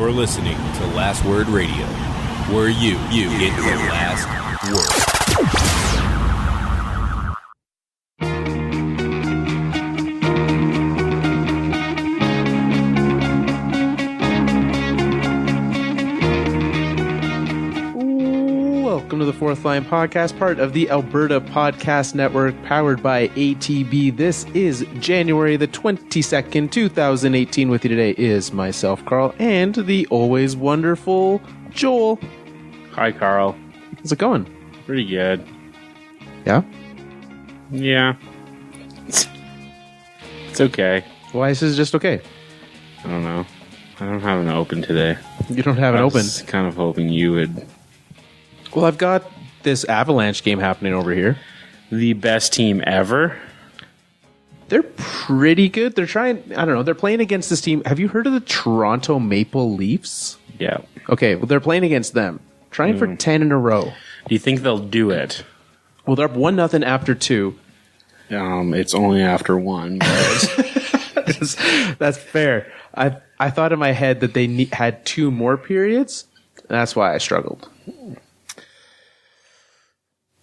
You're listening to Last Word Radio, where you get the last word. Welcome to the Fourth Line Podcast, part of the Alberta Podcast Network, powered by ATB. This is January the 22nd, 2018. With you today is myself, Carl, and the always wonderful Joel. Hi, Carl. How's it going? Pretty good. Yeah? Yeah. It's okay. Why is this just okay? I don't know. I don't have an open today. You don't have an open? I was kind of hoping you would. Well, I've got this Avalanche game happening over here. The best team ever? They're pretty good. They're trying, I don't know, they're playing against this team. Have you heard of the Toronto Maple Leafs? Yeah. Okay, well, they're playing against them. Trying for 10 in a row. Do you think they'll do it? Well, they're up 1-0 after 2. It's only after 1. But That's fair. I thought in my head that they had 2 more periods. And that's why I struggled.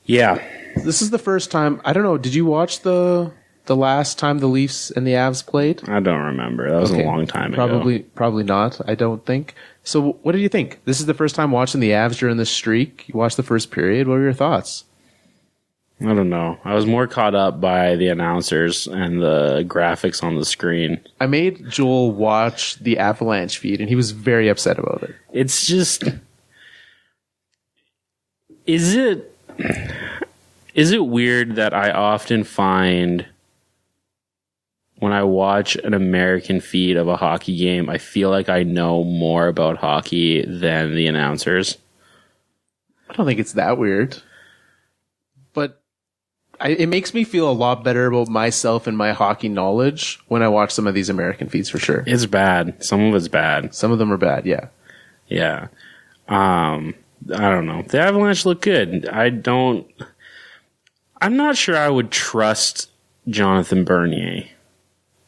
yeah. This is the first time. I don't know. Did you watch the last time the Leafs and the Avs played? I don't remember. That was a long time ago. Probably not. I don't think. So what did you think? This is the first time watching the Avs during this streak. You watched the first period. What were your thoughts? I don't know. I was more caught up by the announcers and the graphics on the screen. I made Joel watch the Avalanche feed, and he was very upset about it. It's just... Is it weird that I often find when I watch an American feed of a hockey game, I feel like I know more about hockey than the announcers? I don't think it's that weird. But it makes me feel a lot better about myself and my hockey knowledge when I watch some of these American feeds, for sure. It's bad. Some of it's bad. Some of them are bad, yeah. Yeah. I don't know. The Avalanche look good. I'm not sure I would trust Jonathan Bernier.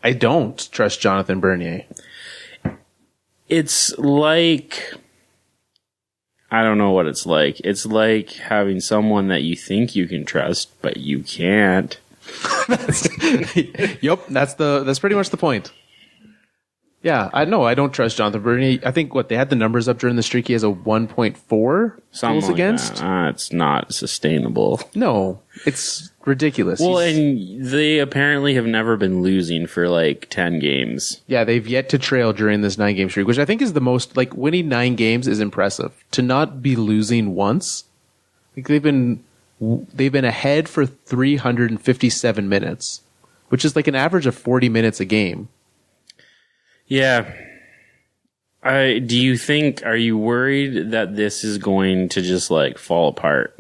I don't trust Jonathan Bernier. It's like... I don't know what it's like. It's like having someone that you think you can trust, but you can't. Yep, that's pretty much the point. Yeah, I don't trust Jonathan Bernier. I think they had the numbers up during the streak. He has a 1.4 goals against. It's not sustainable. No, it's ridiculous. Well, and they apparently have never been losing for like 10 games. Yeah, they've yet to trail during this 9-game streak, which I think is the most, like, winning 9 games is impressive. To not be losing once, like they've been ahead for 357 minutes, which is like an average of 40 minutes a game. Yeah. Are you worried that this is going to just like fall apart?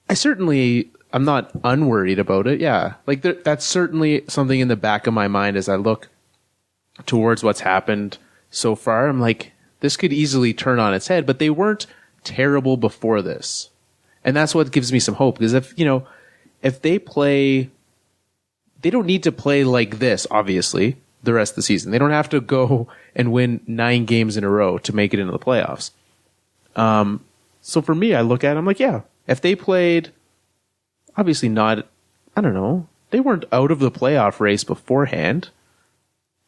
I'm not unworried about it. Yeah. Like that's certainly something in the back of my mind as I look towards what's happened so far. I'm like, this could easily turn on its head, but they weren't terrible before this. And that's what gives me some hope, because if they play, they don't need to play like this, obviously, the rest of the season. They don't have to go and win 9 games in a row to make it into the playoffs. So for me, I look at it, I'm like, yeah, if they played, obviously not, I don't know, they weren't out of the playoff race beforehand,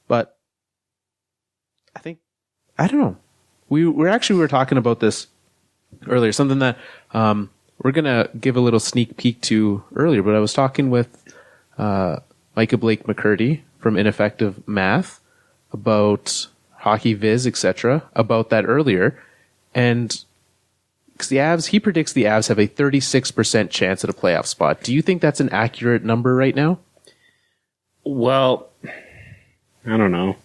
but I don't know. We were talking about this earlier, something that we're going to give a little sneak peek to earlier, but I was talking with Micah Blake McCurdy from Ineffective Math about hockey viz, etc., about that earlier. And because he predicts the Avs have a 36% chance at a playoff spot. Do you think that's an accurate number right now? Well, I don't know.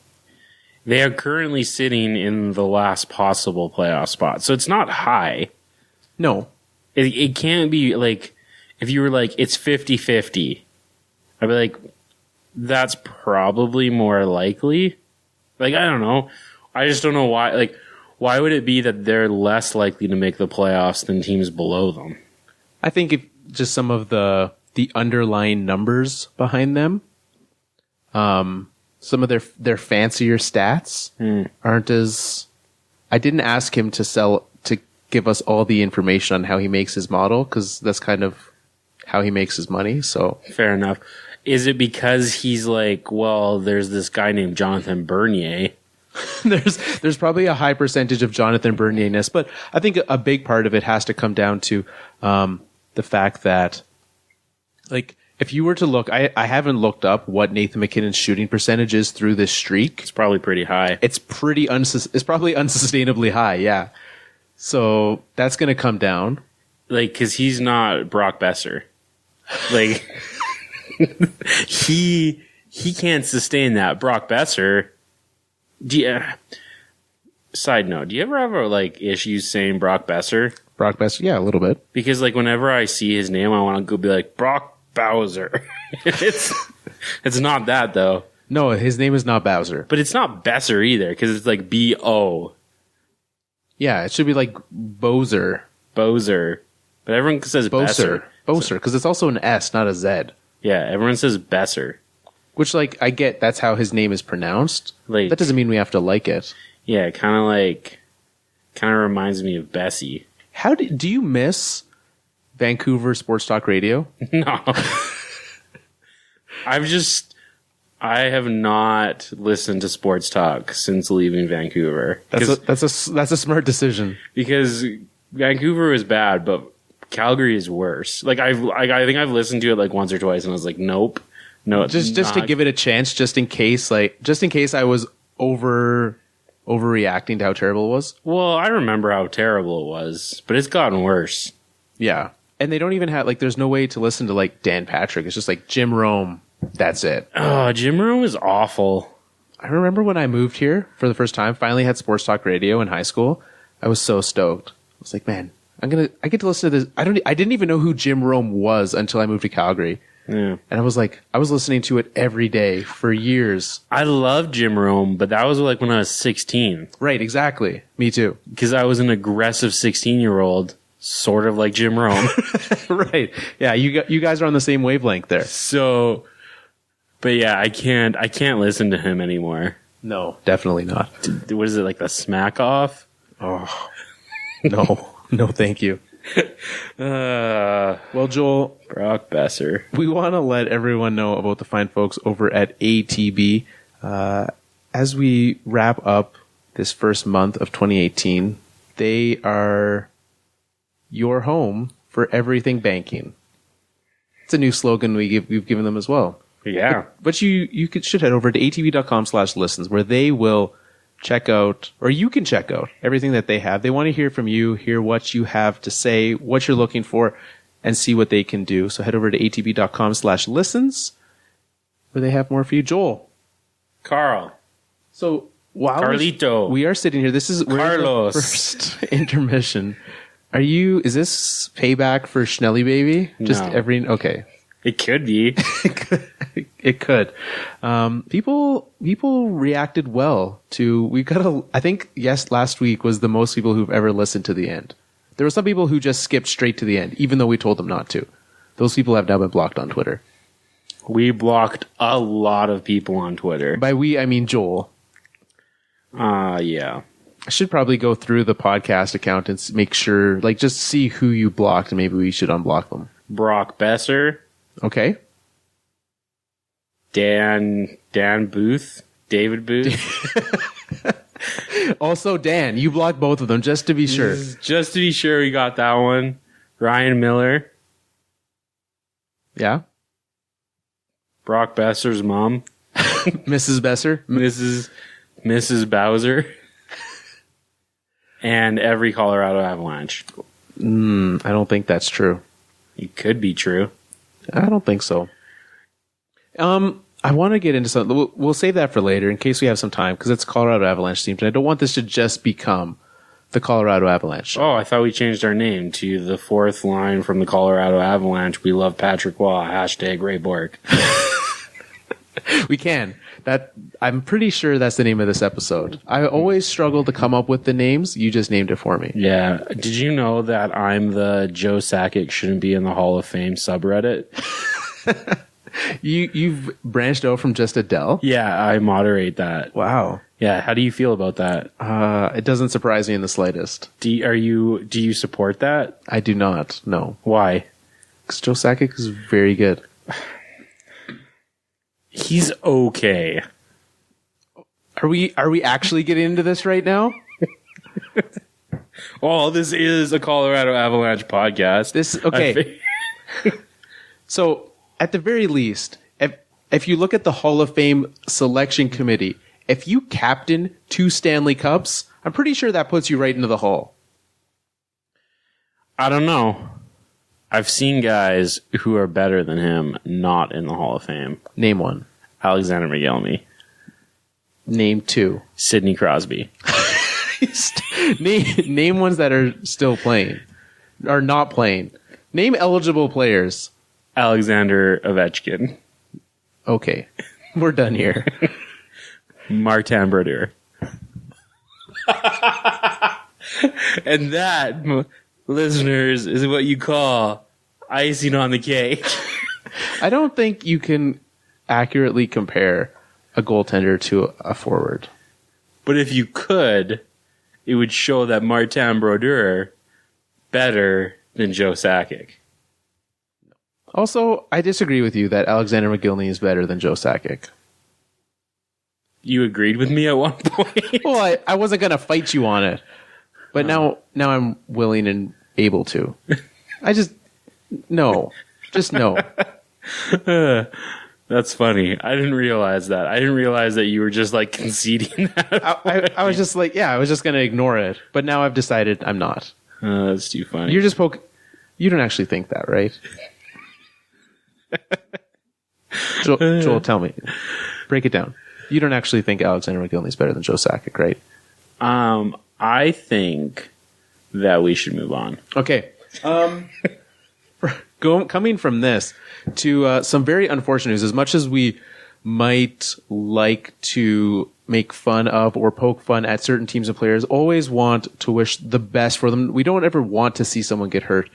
They are currently sitting in the last possible playoff spot, so it's not high. No. It can't be like, if you were like, it's 50-50, I'd be like, that's probably more likely. Like, I don't know. I just don't know why. Like, why would it be that they're less likely to make the playoffs than teams below them? I think if just some of the underlying numbers behind them. some of their fancier stats aren't as. I didn't ask him to give us all the information on how he makes his model, because that's kind of how he makes his money. So fair enough. Is it because he's like, well, there's this guy named Jonathan Bernier? There's probably a high percentage of Jonathan Bernier-ness, but I think a big part of it has to come down to the fact that, like, if you were to look, I haven't looked up what Nathan MacKinnon's shooting percentage is through this streak. It's probably pretty high. It's probably unsustainably high, yeah. So that's going to come down. Like, because he's not Brock Besser. Like, he can't sustain that. Brock Besser. Side note, do you ever have like issues saying Brock Besser? Brock Besser, yeah, a little bit. Because like whenever I see his name, I want to go be like Brock Bowser. It's not that though. No, his name is not Bowser. But it's not Besser either, because it's like B-O. Yeah, it should be like Bozer. But everyone says Besser. Boser, because it's also an S, not a Z. Yeah, everyone says Besser. Which, like, I get that's how his name is pronounced. Like, that doesn't mean we have to like it. Yeah, kind of reminds me of Bessie. Do you miss Vancouver Sports Talk Radio? No. I have not listened to sports talk since leaving Vancouver. That's a smart decision. Because Vancouver is bad, but Calgary is worse. Like I think I've listened to it like once or twice, and I was like, nope, no. Just to give it a chance, just in case I was overreacting to how terrible it was. Well, I remember how terrible it was, but it's gotten worse. Yeah, and they don't even have like. There's no way to listen to like Dan Patrick. It's just like Jim Rome. That's it. Oh, Jim Rome is awful. I remember when I moved here for the first time, finally had sports talk radio in high school. I was so stoked. I was like, man, I get to listen to this. I didn't even know who Jim Rome was until I moved to Calgary. Yeah. And I was listening to it every day for years. I love Jim Rome, but that was like when I was 16. Right, exactly. Me too. Because I was an aggressive 16-year-old, sort of like Jim Rome. Right. Yeah, you guys are on the same wavelength there. So, but yeah, I can't listen to him anymore. No, definitely not. What is it, like the smack off? Oh, no, thank you. Well, Joel, Brock Besser. We want to let everyone know about the fine folks over at ATB. As we wrap up this first month of 2018, they are your home for everything banking. It's a new slogan we've given them as well. Yeah. But you should head over to atb.com/listens, where they will check out, or you can check out everything that they have. They want to hear from you, hear what you have to say, what you're looking for, and see what they can do. So head over to atb.com/listens, where they have more for you. Joel. Carl. So while Carlito. we are sitting here, this is Carlos. the first intermission. Is this payback for Schnelly Baby? No. Okay. It could be. It could. People reacted well to. I think last week was the most people who've ever listened to the end. There were some people who just skipped straight to the end, even though we told them not to. Those people have now been blocked on Twitter. We blocked a lot of people on Twitter. By we, I mean Joel. Yeah. I should probably go through the podcast account and make sure, like, just see who you blocked, and maybe we should unblock them. Brock Besser. Okay. Dan Booth. David Booth. Also, Dan, you blocked both of them, just to be sure. Just to be sure we got that one. Ryan Miller. Yeah. Brock Besser's mom. Mrs. Besser. Mrs. Bowser. And every Colorado Avalanche. I don't think that's true. It could be true. I don't think so. I want to get into something. We'll save that for later in case we have some time, because it's Colorado Avalanche themed, and I don't want this to just become the Colorado Avalanche. Oh, I thought we changed our name to the fourth line from the Colorado Avalanche. We love Patrick Waugh. # Ray Bork. We can. I'm pretty sure that's the name of this episode. I always struggle to come up with the names. You just named it for me. Yeah. Did you know that I'm the Joe Sakic shouldn't be in the Hall of Fame subreddit? You've branched out from just Adele? Yeah, I moderate that. Wow. Yeah, how do you feel about that? It doesn't surprise me in the slightest. Do you support that? I do not. No. Why? Because Joe Sakic is very good. He's okay. Are we actually getting into this right now? Well, this is a Colorado Avalanche podcast. Okay. So, at the very least, if you look at the Hall of Fame selection committee, if you captain 2 Stanley Cups, I'm pretty sure that puts you right into the Hall. I don't know. I've seen guys who are better than him not in the Hall of Fame. Name one. Alexander McGillney. Name 2. Sidney Crosby. Name ones that are still playing. Are not playing. Name eligible players. Alexander Ovechkin. Okay. We're done here. Martin Brodeur. And that, listeners, is what you call icing on the cake. I don't think you can accurately compare a goaltender to a forward. But if you could, it would show that Martin Brodeur better than Joe Sakic. Also, I disagree with you that Alexander McGillney is better than Joe Sakic. You agreed with me at one point? Well, I wasn't going to fight you on it. But now I'm willing and able to. No. Just no. That's funny. I didn't realize that. I didn't realize that you were just like conceding that. I was just like, yeah, I was just going to ignore it. But now I've decided I'm not. That's too funny. You're just You don't actually think that, right? Joel, tell me. Break it down. You don't actually think Alexander McGillney is better than Joe Sakic, right? I think that we should move on. Okay. Coming from this to some very unfortunate news, as much as we might like to make fun of or poke fun at certain teams and players, always want to wish the best for them. We don't ever want to see someone get hurt.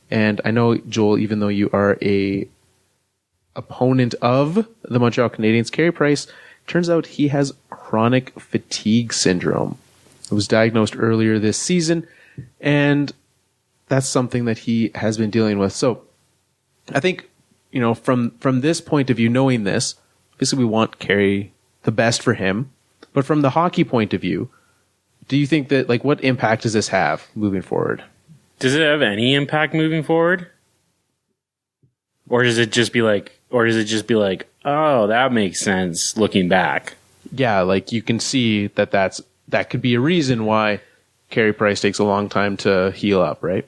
And I know, Joel, even though you are a opponent of the Montreal Canadiens, Carey Price, turns out he has chronic fatigue syndrome. It was diagnosed earlier this season, and that's something that he has been dealing with. So I think, from this point of view, knowing this, obviously we want Carey the best for him. But from the hockey point of view, do you think that, what impact does this have moving forward? Does it have any impact moving forward? Or does it just be like, oh, that makes sense looking back? Yeah, you can see that could be a reason why Carey Price takes a long time to heal up, right?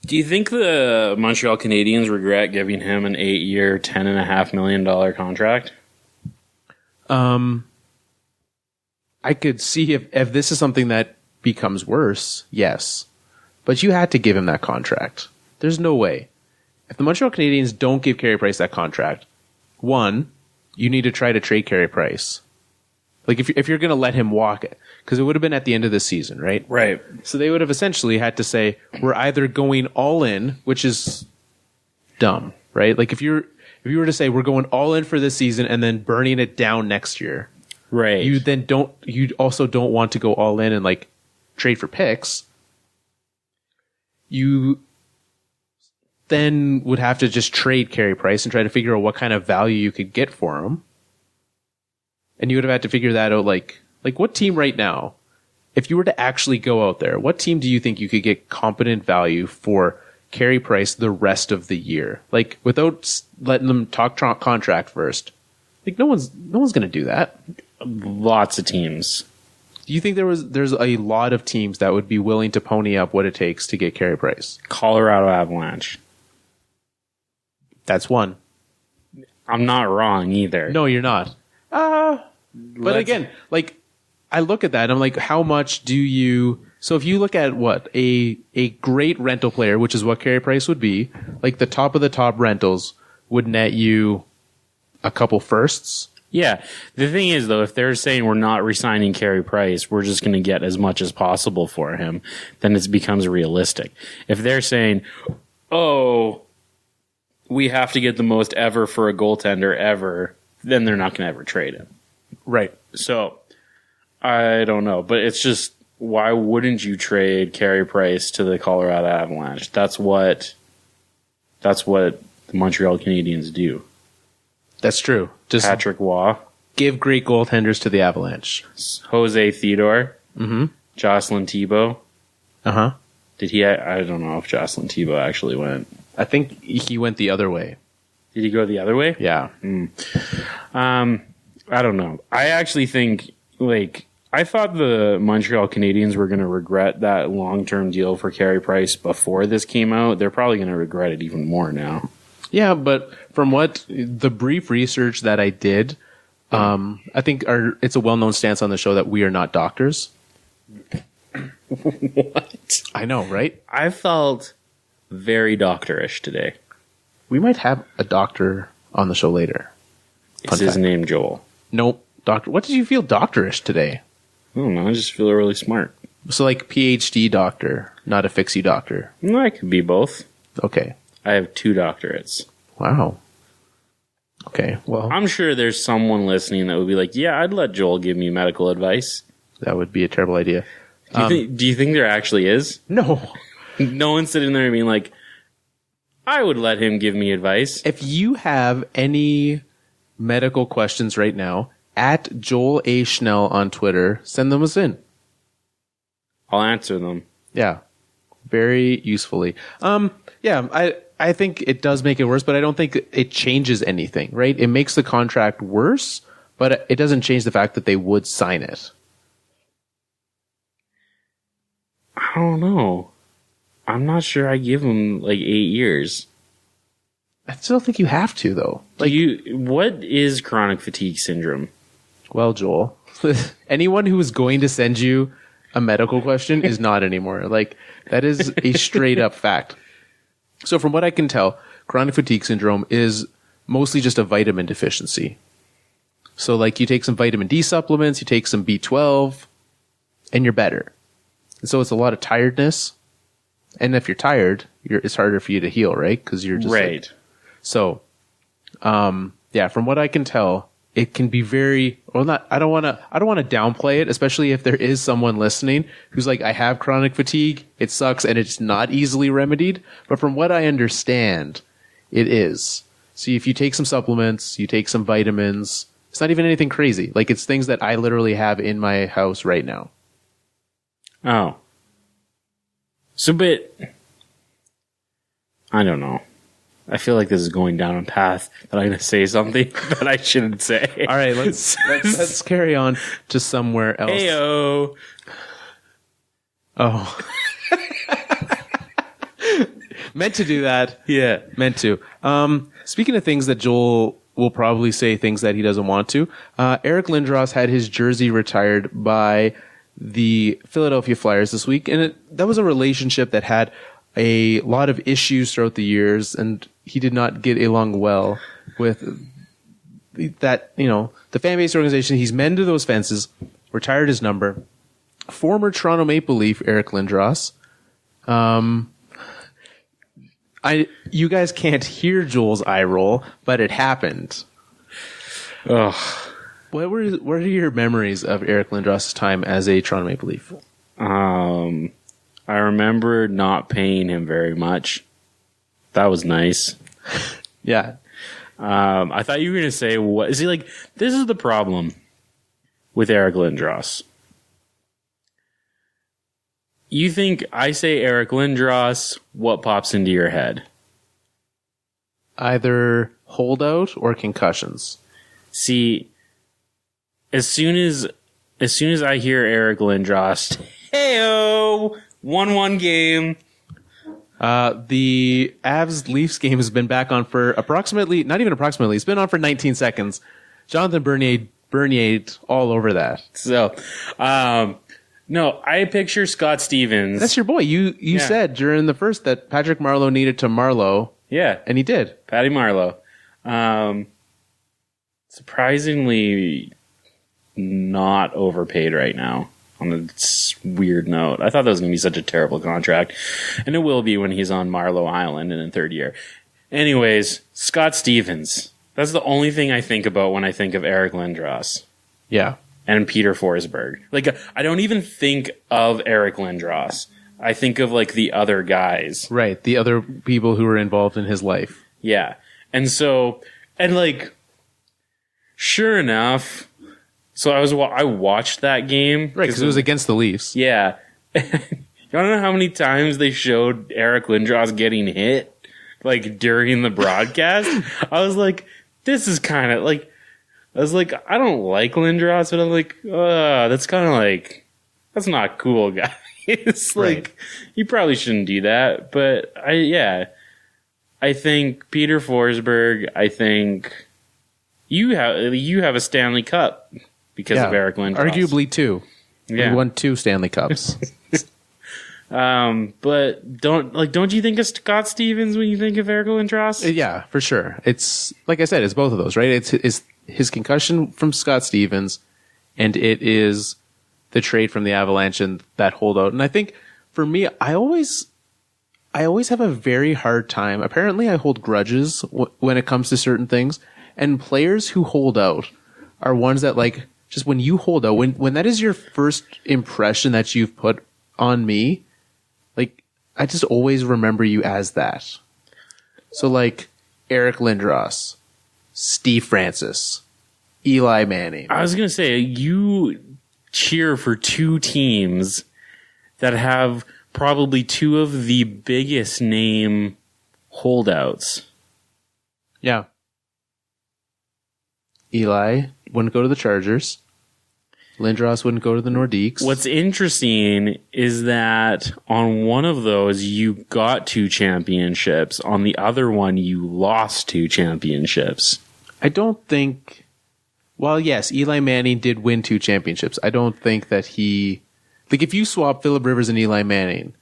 Do you think the Montreal Canadiens regret giving him an 8-year, $10.5 million contract? I could see if this is something that becomes worse, yes. But you had to give him that contract. There's no way. If the Montreal Canadiens don't give Carey Price that contract, one, you need to try to trade Carey Price. If you're going to let him walk it, because it would have been at the end of the season, right? Right. So they would have essentially had to say, we're either going all in, which is dumb, right? If you were to say we're going all in for this season and then burning it down next year, right? You also don't want to go all in and trade for picks. You then would have to just trade Carey Price and try to figure out what kind of value you could get for him. And you would have had to figure that out, what team right now, if you were to actually go out there, what team do you think you could get competent value for Carey Price the rest of the year? Without letting them talk contract first. No one's going to do that. Lots of teams. Do you think there's a lot of teams that would be willing to pony up what it takes to get Carey Price? Colorado Avalanche. That's one. I'm not wrong either. No, you're not. But again, I look at that and I'm like, how much do you... So if you look at a great rental player, which is what Carey Price would be, the top of the top rentals would net you a couple firsts. Yeah. The thing is, though, if they're saying we're not re-signing Carey Price, we're just going to get as much as possible for him, then it becomes realistic. If they're saying, we have to get the most ever for a goaltender ever, then they're not going to ever trade him. Right. So, I don't know. But it's just, why wouldn't you trade Carey Price to the Colorado Avalanche? That's what the Montreal Canadiens do. That's true. Just Patrick Waugh. give great goaltenders to the Avalanche. Jose Theodore. Mm-hmm. Jocelyn Thibault. Uh-huh. Did he? I don't know if Jocelyn Thibault actually went. I think he went the other way. Did he go the other way? Yeah. I don't know. I actually think, I thought the Montreal Canadiens were going to regret that long-term deal for Carey Price before this came out. They're probably going to regret it even more now. Yeah, but from what the brief research that I did, I think it's a well-known stance on the show that we are not doctors. What? I know, right? I felt very doctorish today. We might have a doctor on the show later. Is his name Joel? Nope. Doctor. What did you feel doctorish today? I don't know. I just feel really smart. So like PhD doctor, not a fixie doctor. No, I could be both. Okay. I have 2 doctorates. Wow. Okay. Well, I'm sure there's someone listening that would be like, yeah, I'd let Joel give me medical advice. that would be a terrible idea. Do you think there actually is? No. No one's sitting there being like, I would let him give me advice. If you have any medical questions right now, at Joel A. Schnell on Twitter, send them us in. I'll answer them. Yeah. Very usefully. Yeah, I think it does make it worse, but I don't think it changes anything, right? It makes the contract worse, but it doesn't change the fact that they would sign it. I don't know. I'm not sure I give him 8 years. I still think you have to, though. What is chronic fatigue syndrome? Well, Joel, anyone who is going to send you a medical question is not anymore. That is a straight up fact. So from what I can tell, chronic fatigue syndrome is mostly just a vitamin deficiency. So you take some vitamin D supplements, you take some B12, and you're better. And so it's a lot of tiredness. And if you're tired, it's harder for you to heal, right? Because you're just right. So, yeah, from what I can tell, it can be very, I don't want to downplay it, especially if there is someone listening who's like, I have chronic fatigue, it sucks, and it's not easily remedied. But from what I understand, it is. So if you take some supplements, you take some vitamins, it's not even anything crazy. It's things that I literally have in my house right now. Oh. So, but I don't know. I feel like this is going down a path that I'm going to say something that I shouldn't say. All right, let's carry on to somewhere else. Heyo. Oh. Meant to do that. Yeah. Meant to. Speaking of things that Joel will probably say things that he doesn't want to, Eric Lindros had his jersey retired by the Philadelphia Flyers this week, and that was a relationship that had a lot of issues throughout the years, and he did not get along well with that, the fan base organization. He's mended those fences, retired his number. Former Toronto Maple Leaf Eric Lindros. You guys can't hear Joel's eye roll, but it happened. Ugh. What are your memories of Eric Lindros' time as a Toronto Maple Leaf? I remember not paying him very much. That was nice. Yeah. I thought you were going to say, what is he like? This is the problem with Eric Lindros. You think I say Eric Lindros, what pops into your head? Either holdout or concussions. See, as soon as I hear Eric Lindros, heyo, 1-1 game. The Avs-Leafs game has been back on for it's been on for 19 seconds. Jonathan Bernier all over that. So, no, I picture Scott Stevens. That's your boy. You said during the first that Patrick Marleau needed to Marleau. Yeah. And he did. Patty Marleau. Surprisingly not overpaid right now. On a weird note. I thought that was going to be such a terrible contract. And it will be when he's on Marleau Island in the third year. Anyways, Scott Stevens. That's the only thing I think about when I think of Eric Lindros. Yeah. And Peter Forsberg. Like, I don't even think of Eric Lindros. I think of, like, the other guys. Right. The other people who were involved in his life. Yeah. And so, and, like, sure enough, so I watched that game. Right, because it was against the Leafs. Yeah. You don't know how many times they showed Eric Lindros getting hit, like, during the broadcast? I was like, this is kind of, like, I don't like Lindros, but I'm like, that's kind of like, that's not cool, guys. It's like, you probably shouldn't do that. But I think Peter Forsberg, I think you have a Stanley Cup because of Eric Lindros. Arguably two. Yeah. He won 2 Stanley Cups. But don't you think of Scott Stevens when you think of Eric Lindros? Yeah, for sure. It's, like I said, it's both of those, right? It's his concussion from Scott Stevens, and it is the trade from the Avalanche and that holdout. And I think for me, I always have a very hard time. Apparently, I hold grudges when it comes to certain things, and players who hold out are ones that, like, just when you hold out, when that is your first impression that you've put on me, like, I just always remember you as that. So, like, Eric Lindros, Steve Francis, Eli Manning. I was going to say, you cheer for 2 teams that have probably 2 of the biggest name holdouts. Yeah. Eli wouldn't go to the Chargers. Lindros wouldn't go to the Nordiques. What's interesting is that on one of those, you got 2 championships. On the other one, you lost 2 championships. I don't think... Well, yes, Eli Manning did win 2 championships. I don't think that he... Like, if you swap Phillip Rivers and Eli Manning,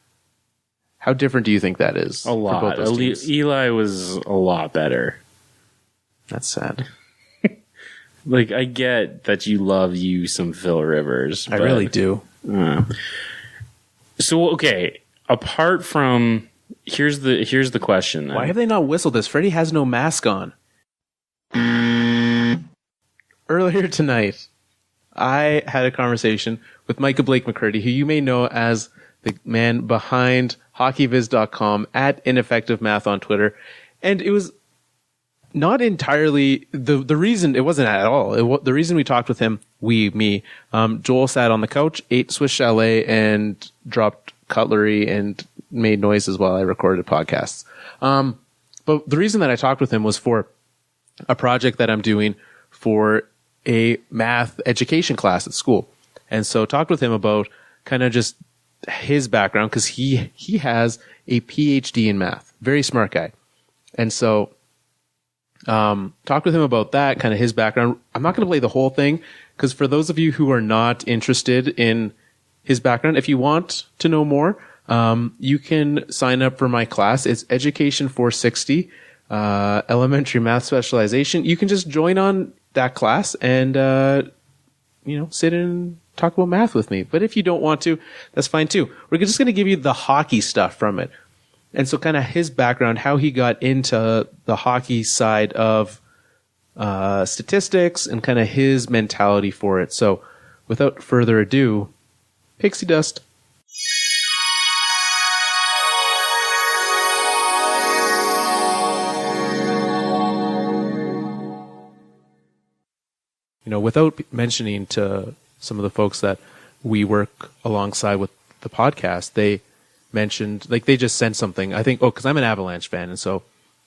how different do you think that is? A lot. For both those teams? Eli was a lot better. That's sad. Like, I get that you love you some Phil Rivers. I really do. So, okay, apart from... Here's the question, then. Why have they not whistled this? Freddie has no mask on. Earlier tonight, I had a conversation with Micah Blake McCurdy, who you may know as the man behind hockeyviz.com, at Ineffective Math on Twitter. And it was not entirely the reason, it wasn't at all. The reason we talked with him, Joel sat on the couch, ate Swiss Chalet, and dropped cutlery and made noises while I recorded podcasts. But the reason that I talked with him was for a project that I'm doing for a math education class at school. And so talked with him about kind of just his background, because he has a PhD in math. Very smart guy. And so talked with him about that, kind of his background. I'm not going to play the whole thing, because for those of you who are not interested in his background, if you want to know more, you can sign up for my class. It's Education 460, Elementary Math Specialization. You can just join on that class and, sit and talk about math with me. But if you don't want to, that's fine too. We're just going to give you the hockey stuff from it. And so kind of his background, how he got into the hockey side of statistics and kind of his mentality for it. So without further ado, Pixie Dust. Without mentioning to some of the folks that we work alongside with the podcast, they mentioned, like, they just sent something. I think, because I'm an Avalanche fan, and so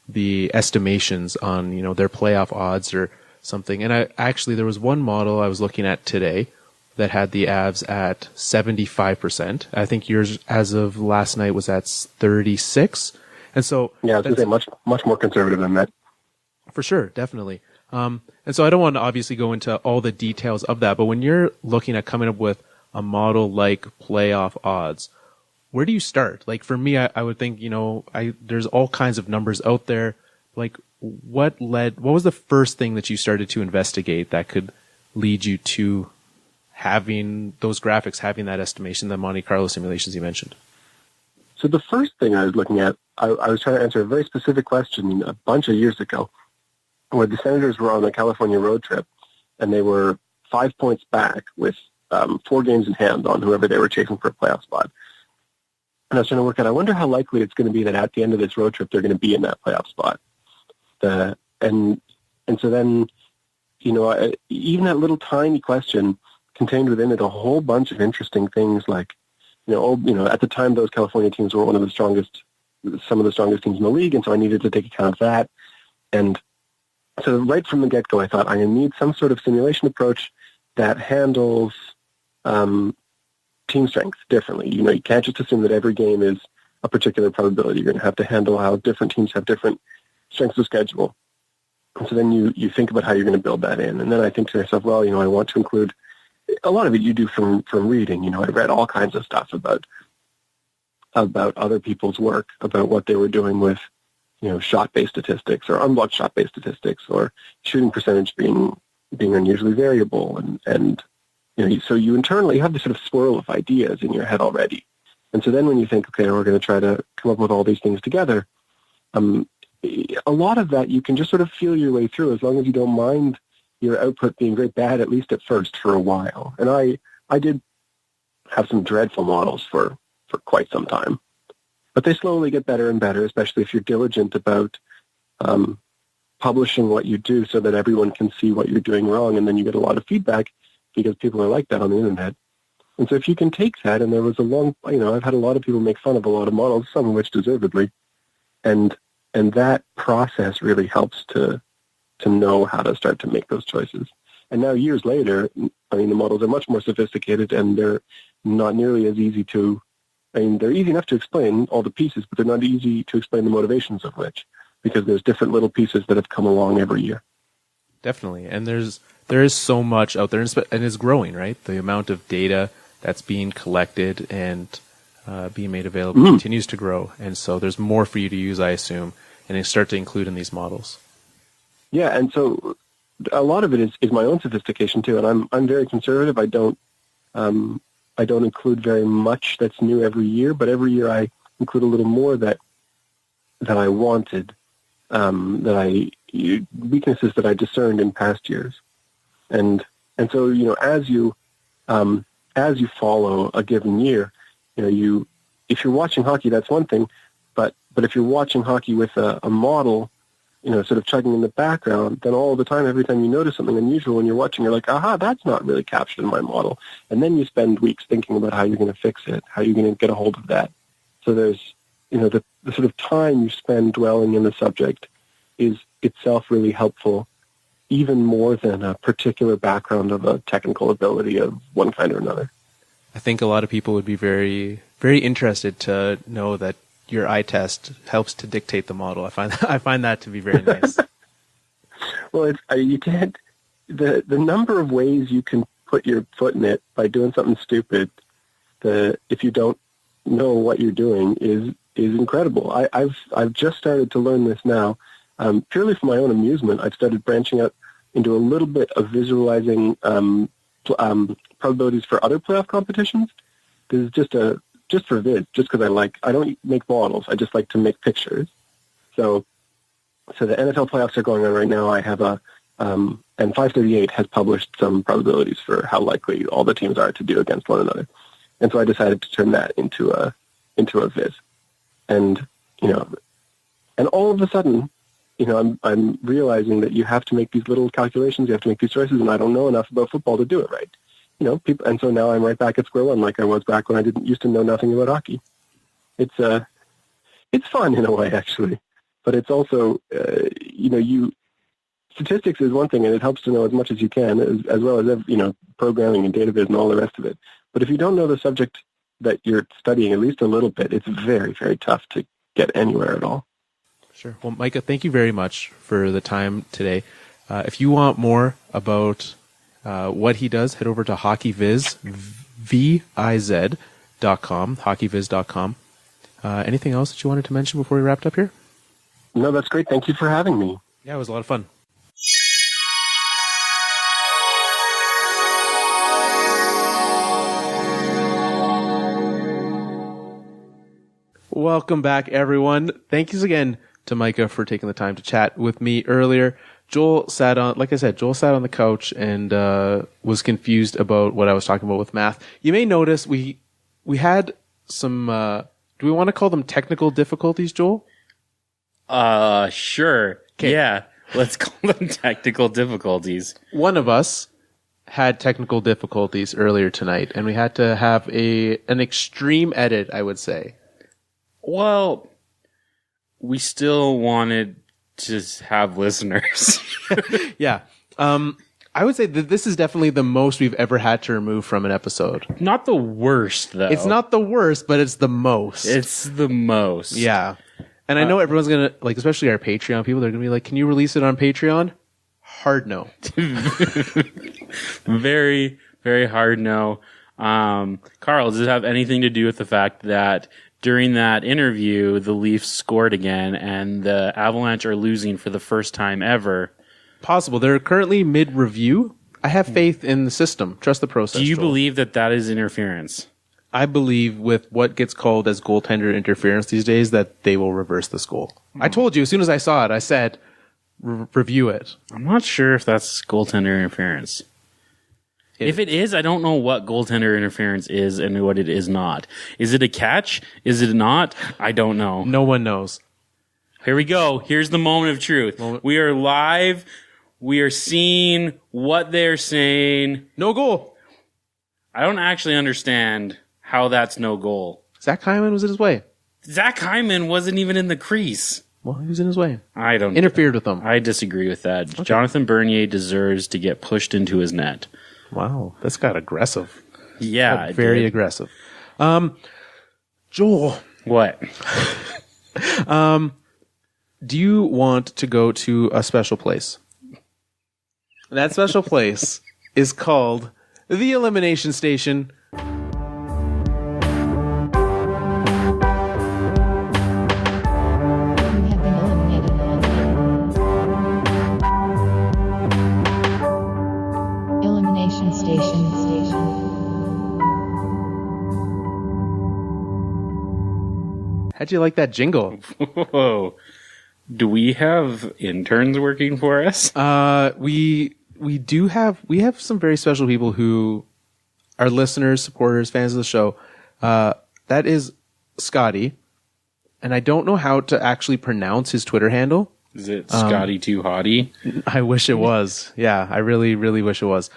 the estimations on, their playoff odds or something. And there was one model I was looking at today that had the Avs at 75%. I think yours, as of last night, was at 36. And so, yeah, I was going to say much more conservative than that. For sure, definitely. And so I don't want to obviously go into all the details of that, but when you're looking at coming up with a model like playoff odds, where do you start? Like, for me, I would think, there's all kinds of numbers out there. Like, what was the first thing that you started to investigate that could lead you to having those graphics, having that estimation, the Monte Carlo simulations you mentioned? So the first thing I was looking at, I was trying to answer a very specific question a bunch of years ago, where the Senators were on a California road trip, and they were 5 points back with 4 games in hand on whoever they were chasing for a playoff spot. And I was trying to work out, I wonder how likely it's going to be that at the end of this road trip, they're going to be in that playoff spot. And so then, even that little tiny question contained within it a whole bunch of interesting things like, at the time those California teams were some of the strongest teams in the league, and so I needed to take account of that. And so right from the get-go, I thought I'm going to need some sort of simulation approach that handles team strength differently. You can't just assume that every game is a particular probability. You're going to have to handle how different teams have different strengths of schedule. And so then you think about how you're going to build that in. And then I think to myself, well, I want to include a lot of it you do from reading. I read all kinds of stuff about other people's work, about what they were doing with, shot-based statistics or unblocked shot-based statistics or shooting percentage being unusually variable. And so you internally have this sort of swirl of ideas in your head already. And so then when you think, okay, we're going to try to come up with all these things together, a lot of that you can just sort of feel your way through as long as you don't mind your output being very bad, at least at first, for a while. And I did have some dreadful models for quite some time. But they slowly get better and better, especially if you're diligent about publishing what you do so that everyone can see what you're doing wrong, and then you get a lot of feedback because people are like that on the internet. And so if you can take that, and there was I've had a lot of people make fun of a lot of models, some of which deservedly, and that process really helps to know how to start to make those choices. And now years later, the models are much more sophisticated, and they're not nearly as easy to, they're easy enough to explain all the pieces, but they're not easy to explain the motivations of which, because there's different little pieces that have come along every year. Definitely. And there is so much out there, and it's growing, right? The amount of data that's being collected and being made available continues to grow. And so there's more for you to use, I assume, and start to include in these models. Yeah, and so a lot of it is my own sophistication too, and I'm very conservative. I don't include very much that's new every year, but every year I include a little more that I wanted, weaknesses that I discerned in past years, and so as you follow a given year, if you're watching hockey, that's one thing, but if you're watching hockey with a model, sort of chugging in the background, then all the time, every time you notice something unusual when you're watching, you're like, aha, that's not really captured in my model. And then you spend weeks thinking about how you're going to fix it, how you're going to get a hold of that. So there's, the sort of time you spend dwelling in the subject is itself really helpful, even more than a particular background of a technical ability of one kind or another. I think a lot of people would be very, very interested to know that your eye test helps to dictate the model. I find that to be very nice. Well, you can't. The number of ways you can put your foot in it by doing something stupid, if you don't know what you're doing, is incredible. I've just started to learn this now, purely for my own amusement. I've started branching out into a little bit of visualizing probabilities for other playoff competitions. This is just for viz, just because I don't make models. I just like to make pictures. So the NFL playoffs are going on right now. I have and 538 has published some probabilities for how likely all the teams are to do against one another. And so I decided to turn that into a viz. And, and all of a sudden, I'm realizing that you have to make these little calculations, you have to make these choices, and I don't know enough about football to do it right. People, and so now I'm right back at square one, like I was back when I didn't used to know nothing about hockey. It's fun in a way, actually, but it's also, statistics is one thing, and it helps to know as much as you can, as well as programming and database and all the rest of it. But if you don't know the subject that you're studying at least a little bit, it's very, very tough to get anywhere at all. Sure. Well, Micah, thank you very much for the time today. If you want more about what he does, head over to hockeyviz, viz.com, hockeyviz.com. Anything else that you wanted to mention before we wrapped up here? No, that's great. Thank you for having me. Yeah, it was a lot of fun. welcome back, everyone. Thank you again to Micah for taking the time to chat with me earlier. Joel sat on the couch and was confused about what I was talking about with math. You may notice we had some, do we want to call them technical difficulties, Joel? Sure. Okay. Yeah, let's call them technical difficulties. One of us had technical difficulties earlier tonight, and we had to have an extreme edit, I would say. Well, we still wanted to have listeners. Yeah. I would say that this is definitely the most we've ever had to remove from an episode. Not the worst, though. It's not the worst, but it's the most. It's the most. Yeah. And I know everyone's going to, like, especially our Patreon people, they're going to be like, can you release it on Patreon? Hard no. Very, very hard no. Carl, does it have anything to do with the fact that during that interview, the Leafs scored again and the Avalanche are losing for the first time ever? Possible. They're currently mid-review. I have faith in the system. Trust the process. Do you Joel. believe that is interference? I believe with what gets called as goaltender interference these days that they will reverse this goal. I told you as soon as I saw it, I said, review it. I'm not sure if that's goaltender interference. If it is, I don't know what goaltender interference is and what it is not. Is it a catch? Is it not? I don't know. No one knows. Here we go. Here's the moment of truth. We are live. We are seeing what they're saying. No goal. I don't actually understand how that's no goal. Zach Hyman was in his way. Zach Hyman wasn't even in the crease. Well, he was in his way. I don't interfered with him. I disagree with that. Okay. Jonathan Bernier deserves to get pushed into his net. Wow, that's got aggressive. Yeah, very aggressive. Joel, what? Do you want to go to a special place? That special place is called the Elimination Station. Elimination Station. How'd you like that jingle? Whoa. Do we have interns working for us? We do have some very special people who are listeners, supporters, fans of the show. That is Scotty, and I don't know how to actually pronounce his Twitter handle. Is it Scotty Too Hottie? I wish it was. Yeah, I really, really wish it was.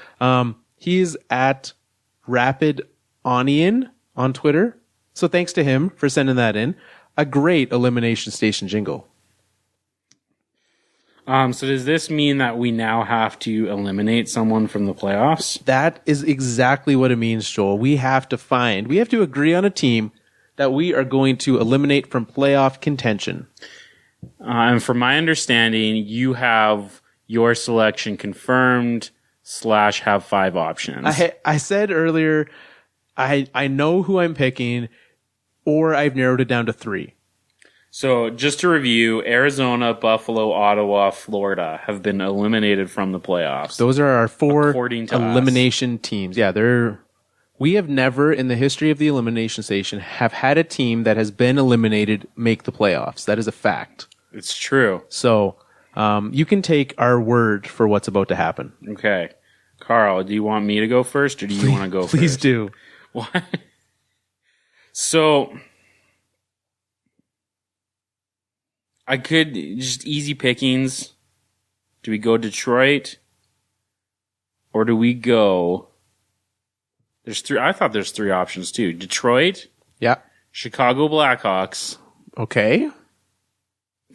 He's at Rapid Onion on Twitter. So thanks to him for sending that in. A great Elimination Station jingle. So does this mean that we now have to eliminate someone from the playoffs? That is exactly what it means, Joel. We have to agree on a team that we are going to eliminate from playoff contention. And from my understanding, you have your selection confirmed / have 5 options. I said earlier, I know who I'm picking, or I've narrowed it down to 3. So just to review, Arizona, Buffalo, Ottawa, Florida have been eliminated from the playoffs. Those are our 4 elimination us. Teams. Yeah, we have never in the history of the Elimination Station have had a team that has been eliminated make the playoffs. That is a fact. It's true. So you can take our word for what's about to happen. Okay. Carl, do you want me to go first or do you want to go first? Please do. What? So I could just easy pickings. Do we go Detroit? Or do we go... There's 3. I thought there's 3 options too. Detroit. Yeah. Chicago Blackhawks. Okay.